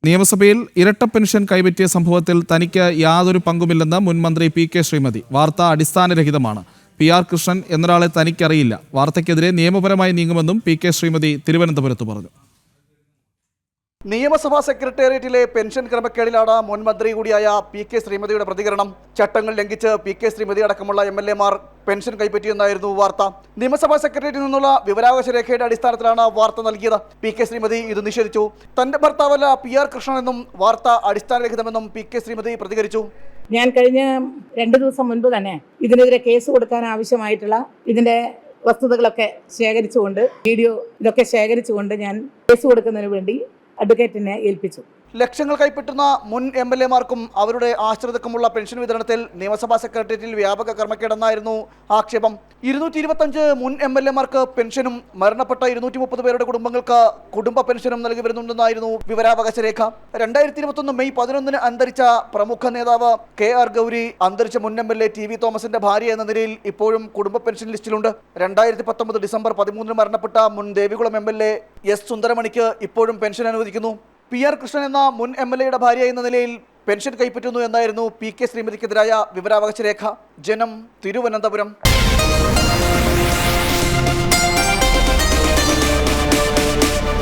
നിയമസഭയിൽ ഇരട്ട പെൻഷൻ കൈപ്പറ്റിയ സംഭവത്തിൽ തനിക്ക് യാതൊരു പങ്കുമില്ലെന്ന് മുൻ മന്ത്രി പി.കെ. ശ്രീമതി. വാർത്ത അടിസ്ഥാനരഹിതമാണ്. പി.ആർ. കൃഷ്ണൻ എന്നൊരാളെ തനിക്കറിയില്ല. വാർത്തയ്ക്കെതിരെ നിയമപരമായി നീങ്ങുമെന്നും പി.കെ. ശ്രീമതി തിരുവനന്തപുരത്ത് പറഞ്ഞു. നിയമസഭാ സെക്രട്ടേറിയറ്റിലെ പെൻഷൻ ക്രമക്കേടിലാണ് മുൻ മന്ത്രി കൂടിയായ പി.കെ. ശ്രീമതിയുടെ പ്രതികരണം. ചട്ടങ്ങൾ ലംഘിച്ച് പി.കെ. ശ്രീമതി അടക്കമുള്ള എം.എൽ.എമാർ പെൻഷൻ കൈപ്പറ്റിയെന്നായിരുന്നു വാർത്ത. നിയമസഭാ സെക്രട്ടേറിയറ്റിൽ നിന്നുള്ള വിവരാവകാശ രേഖയുടെ അടിസ്ഥാനത്തിലാണ് വാർത്ത നൽകിയത്. പി.കെ. ശ്രീമതി ഇത് നിഷേധിച്ചു. തന്റെ ഭർത്താവല്ല പി.ആർ. കൃഷ്ണൻ എന്നും വാർത്ത അടിസ്ഥാനരഹിതമെന്നും പി.കെ. ശ്രീമതി പ്രതികരിച്ചു. ഞാൻ കഴിഞ്ഞ 2 ദിവസം മുൻപ് തന്നെ ഇതിനെതിരെ കേസ് കൊടുക്കാൻ ആവശ്യമായിട്ടുള്ള ഇതിന്റെ വസ്തുതകളൊക്കെ ശേഖരിച്ചുകൊണ്ട് വീഡിയോ ഇതൊക്കെ ശേഖരിച്ചുകൊണ്ട് ഞാൻ കേസ് കൊടുക്കുന്നതിന് വേണ്ടി അഡ്വക്കേറ്റിനെ ഏൽപ്പിച്ചു. ലക്ഷങ്ങൾ കൈപ്പറ്റുന്ന മുൻ എം.എൽ.എമാർക്കും അവരുടെ ആശ്രിതർക്കുമുള്ള പെൻഷൻ വിതരണത്തിൽ നിയമസഭാ സെക്രട്ടേറിയറ്റിൽ വ്യാപക ക്രമക്കേടെന്നായിരുന്നു ആക്ഷേപം. 225 മുൻ എം.എൽ.എമാർക്ക് പെൻഷനും മരണപ്പെട്ട 230 പേരുടെ കുടുംബങ്ങൾക്ക് കുടുംബ പെൻഷനും നൽകി വരുന്നുണ്ടെന്നായിരുന്നു വിവരാവകാശ രേഖ. 2021 മെയ് 11 അന്തരിച്ച പ്രമുഖ നേതാവ് കെ.ആർ. ഗൗരി അന്തരിച്ച മുൻ എം.എൽ.എ ടി.വി. തോമസിന്റെ ഭാര്യ എന്ന നിലയിൽ ഇപ്പോഴും കുടുംബ പെൻഷൻ ലിസ്റ്റിലുണ്ട്. 2019 ഡിസംബർ 13 മരണപ്പെട്ട മുൻ ദേവികുളം എം.എൽ.എ എസ്. സുന്ദരമണിക്ക് ഇപ്പോഴും പെൻഷൻ അനുവദിക്കുന്നു. പി.ആർ. കൃഷ്ണൻ എന്ന മുൻ എം.എൽ.എയുടെ ഭാര്യ എന്ന നിലയിൽ പെൻഷൻ കൈപ്പറ്റുന്നു എന്നായിരുന്നു പി.കെ. ശ്രീമതിക്കെതിരായ വിവരാവകാശ രേഖ. ജനം, തിരുവനന്തപുരം.